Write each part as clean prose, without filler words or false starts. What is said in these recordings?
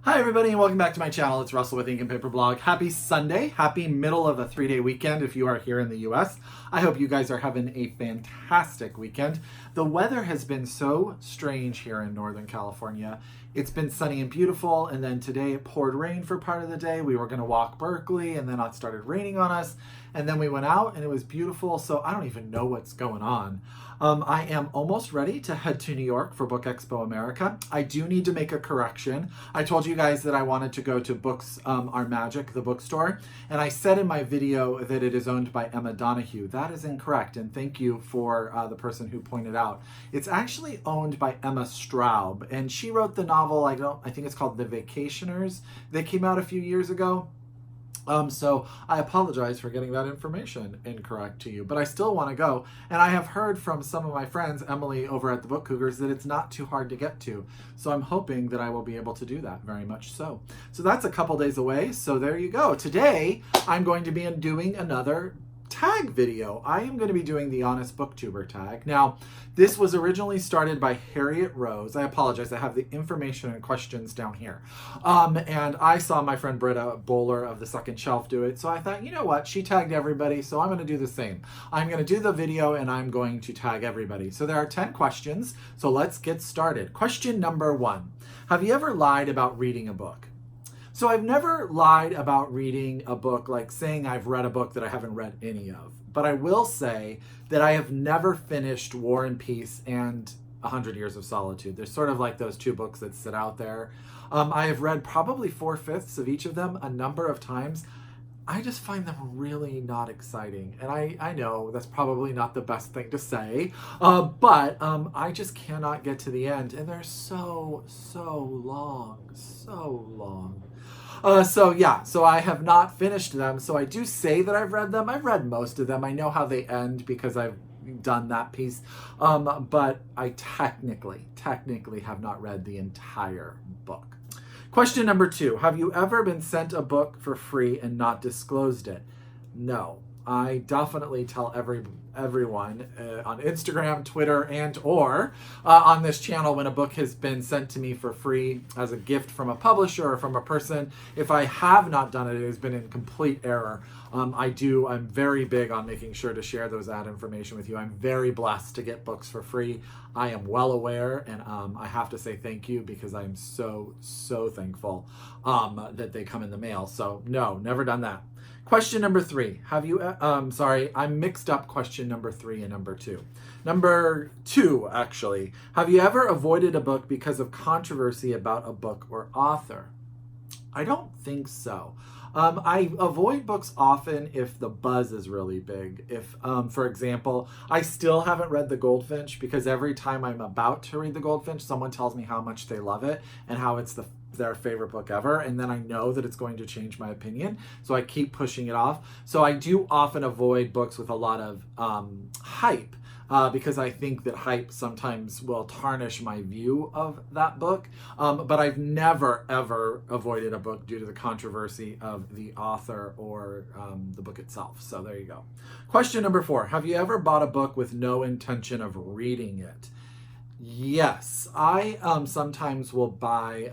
Hi everybody and welcome back to my channel. It's Russell with Ink and Paper Blog. Happy Sunday. Happy middle of a 3-day weekend if you are here in the US. I hope you guys are having a fantastic weekend. The weather has been so strange here in Northern California. It's been sunny and beautiful, and then today it poured rain for part of the day. We were going to walk Berkeley and then it started raining on us, and then we went out and it was beautiful, so I don't even know what's going on. I am almost ready to head to New York for Book Expo America. I do need to make a correction. I told you guys that I wanted to go to Books Are Magic, the bookstore, and I said in my video that it is owned by Emma Donahue. That is incorrect, and thank you for the person who pointed out. It's actually owned by Emma Straub, and she wrote the novel, I think it's called The Vacationers, that came out a few years ago. So I apologize for getting that information incorrect to you, but I still want to go. And I have heard from some of my friends, Emily over at the Book Cougars, that it's not too hard to get to. So I'm hoping that I will be able to do that, very much so. So that's a couple days away. So there you go. Today, I'm going to be doing another tag video. I am going to be doing the Honest Booktuber tag. Now, this was originally started by Harriet Rose. I apologize, I have the information and questions down here. And I saw my friend Britta Bowler of the Second Shelf do it, so I thought, you know what, she tagged everybody, so I'm going to do the same. I'm going to do the video and I'm going to tag everybody. So there are 10 questions, so let's get started. Question number 1. Have you ever lied about reading a book? So I've never lied about reading a book, like saying I've read a book that I haven't read any of. But I will say that I have never finished War and Peace and 100 Years of Solitude. They're sort of like those two books that sit out there. I have read probably 4/5 of each of them a number of times. I just find them really not exciting. And I know that's probably not the best thing to say, but I just cannot get to the end. And they're so long, so long. So I have not finished them. So I do say that I've read them. I've read most of them. I know how they end because I've done that piece. But I technically have not read the entire book. Question number 2. Have you ever been sent a book for free and not disclosed it? No. I definitely tell everyone on Instagram, Twitter, and or on this channel when a book has been sent to me for free as a gift from a publisher or from a person. If I have not done it, it has been in complete error. I'm very big on making sure to share that information with you. I'm very blessed to get books for free. I am well aware, and I have to say thank you because I'm so thankful that they come in the mail. So no, never done that. Question number 3. Have you, I mixed up question number 3 and number 2. Number 2, actually. Have you ever avoided a book because of controversy about a book or author? I don't think so. I avoid books often if the buzz is really big. If, for example, I still haven't read The Goldfinch because every time I'm about to read The Goldfinch, someone tells me how much they love it and how it's their favorite book ever, and then I know that it's going to change my opinion, so I keep pushing it off. So I do often avoid books with a lot of hype, because I think that hype sometimes will tarnish my view of that book. But I've never, ever avoided a book due to the controversy of the author or the book itself. So there you go. Question number 4. Have you ever bought a book with no intention of reading it? Yes, I sometimes will buy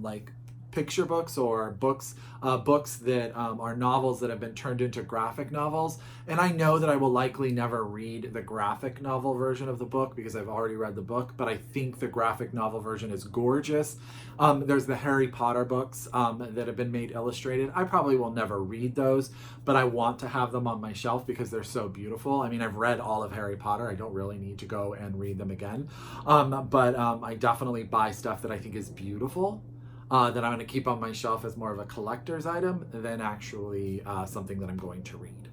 like picture books or books that are novels that have been turned into graphic novels, and I know that I will likely never read the graphic novel version of the book because I've already read the book, but I think the graphic novel version is gorgeous. There's the Harry Potter books that have been made illustrated. I probably will never read those, but I want to have them on my shelf because they're so beautiful. I mean, I've read all of Harry Potter. I don't really need to go and read them again, but I definitely buy stuff that I think is beautiful, that I'm going to keep on my shelf as more of a collector's item than actually something that I'm going to read.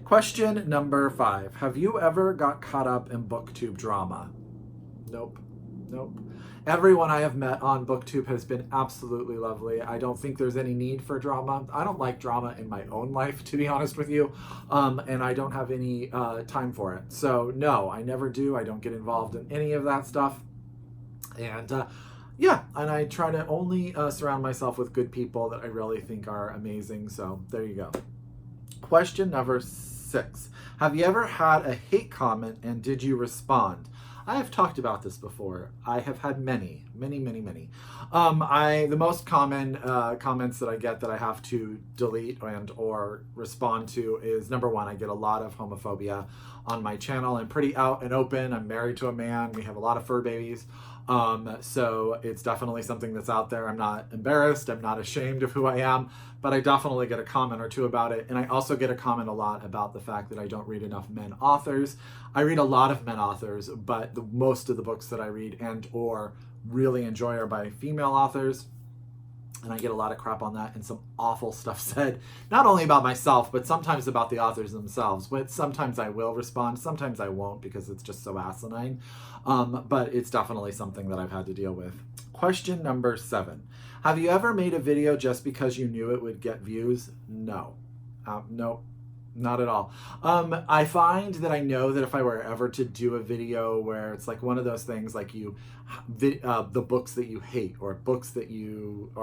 Question number 5. Have you ever got caught up in Booktube drama? Nope. Everyone I have met on Booktube has been absolutely lovely. I don't think there's any need for drama. I don't like drama in my own life, to be honest with you, and I don't have any time for it. So no, I never do. I don't get involved in any of that stuff. And yeah, and I try to only surround myself with good people that I really think are amazing. So there you go. Question number 6. Have you ever had a hate comment and did you respond? I have talked about this before. I have had many. The most common comments that I get that I have to delete and or respond to is, number one, I get a lot of homophobia on my channel. I'm pretty out and open. I'm married to a man. We have a lot of fur babies. So it's definitely something that's out there. I'm not embarrassed. I'm not ashamed of who I am, but I definitely get a comment or two about it. And I also get a comment a lot about the fact that I don't read enough men authors. I read a lot of men authors, but most of the books that I read and or really enjoy are by female authors. And I get a lot of crap on that and some awful stuff said, not only about myself, but sometimes about the authors themselves. But sometimes I will respond, sometimes I won't because it's just so asinine. But it's definitely something that I've had to deal with. Question number 7. Have you ever made a video just because you knew it would get views? No. No. Not at all. I find that I know that if I were ever to do a video where it's like one of those things like the books that you hate or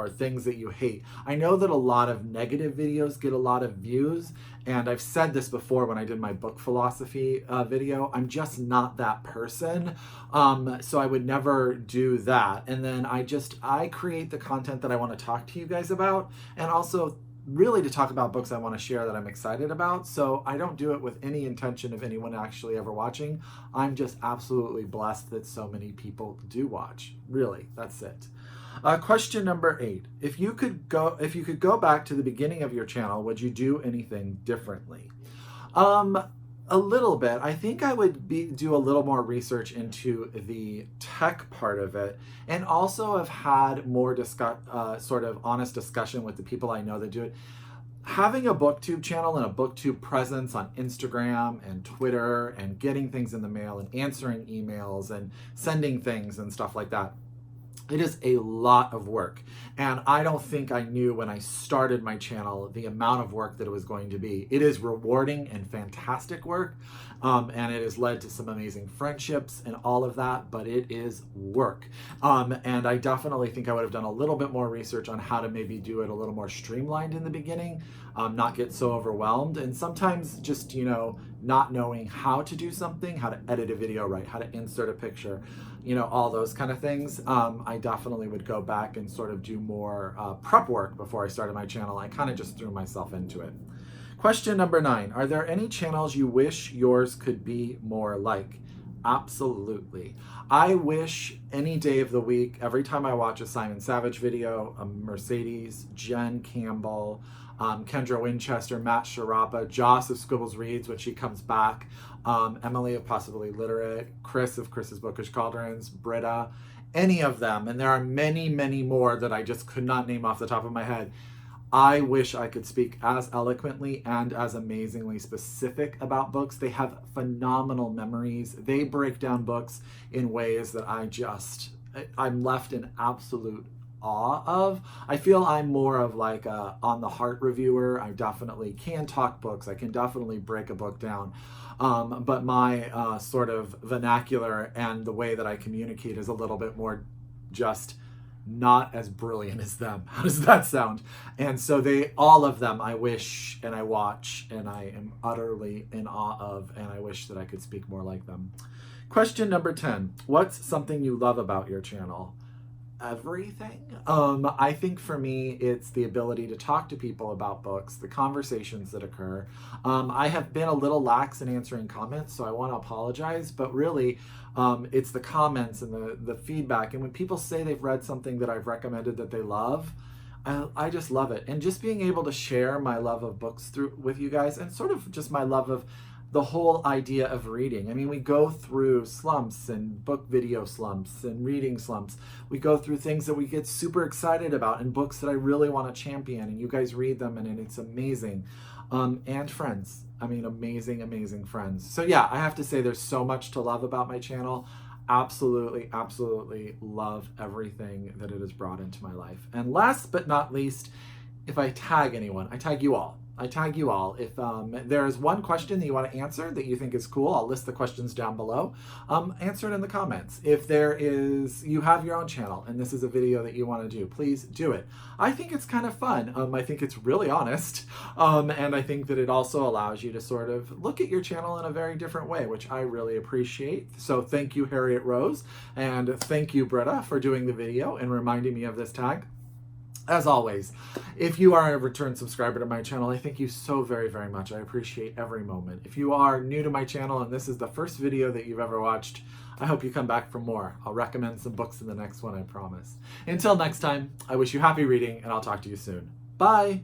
things that you hate, I know that a lot of negative videos get a lot of views. And I've said this before when I did my book philosophy video, I'm just not that person. So I would never do that. And then I create the content that I want to talk to you guys about, and also really to talk about books I want to share that I'm excited about. So I don't do it with any intention of anyone actually ever watching. I'm just absolutely blessed that so many people do watch. Really, that's it. Question number 8. If you could go back to the beginning of your channel, would you do anything differently? A little bit. I think I would do a little more research into the tech part of it, and also have had more sort of honest discussion with the people I know that do it. Having a Booktube channel and a Booktube presence on Instagram and Twitter and getting things in the mail and answering emails and sending things and stuff like that, it is a lot of work. And I don't think I knew when I started my channel the amount of work that it was going to be. It is rewarding and fantastic work. And it has led to some amazing friendships and all of that, but it is work. And I definitely think I would have done a little bit more research on how to maybe do it a little more streamlined in the beginning, not get so overwhelmed. And sometimes just, not knowing how to do something, how to edit a video right, how to insert a picture, all those kind of things. I definitely would go back and sort of do more prep work before I started my channel. I kind of just threw myself into it. Question number 9. Are there any channels you wish yours could be more like? Absolutely. I wish any day of the week, every time I watch a Simon Savage video, a Mercedes, Jen Campbell, Kendra Winchester, Matt Sharapa, Joss of Scribbles Reads when she comes back, Emily of Possibly Literate, Chris of Chris's Bookish Cauldrons, Britta, any of them, and there are many, many more that I just could not name off the top of my head. I wish I could speak as eloquently and as amazingly specific about books. They have phenomenal memories. They break down books in ways that I'm left in absolute awe of. I feel I'm more of like a on the heart reviewer. I definitely can talk books. I can definitely break a book down. But my sort of vernacular and the way that I communicate is a little bit more just not as brilliant as them. How does that sound? And so all of them, I wish and I watch and I am utterly in awe of, and I wish that I could speak more like them. Question number 10. What's something you love about your channel? Everything. I think for me, it's the ability to talk to people about books, the conversations that occur. I have been a little lax in answering comments, so I want to apologize, but really, it's the comments and the feedback. And when people say they've read something that I've recommended that they love, I just love it. And just being able to share my love of books with you guys, and sort of just my love of the whole idea of reading. I mean, we go through slumps and book video slumps and reading slumps. We go through things that we get super excited about and books that I really want to champion, and you guys read them and it's amazing. And friends. I mean, amazing, amazing friends. So yeah, I have to say there's so much to love about my channel. Absolutely, absolutely love everything that it has brought into my life. And last but not least, if I tag anyone, I tag you all. I tag you all. If there is one question that you want to answer that you think is cool, I'll list the questions down below. Answer it in the comments. If you have your own channel and this is a video that you want to do, please do it. I think it's kind of fun. I think it's really honest. And I think that it also allows you to sort of look at your channel in a very different way, which I really appreciate. So thank you, Harriet Rose, and thank you, Britta, for doing the video and reminding me of this tag. As always, if you are a return subscriber to my channel, I thank you so very, very much. I appreciate every moment. If you are new to my channel and this is the first video that you've ever watched, I hope you come back for more. I'll recommend some books in the next one, I promise. Until next time, I wish you happy reading, and I'll talk to you soon. Bye!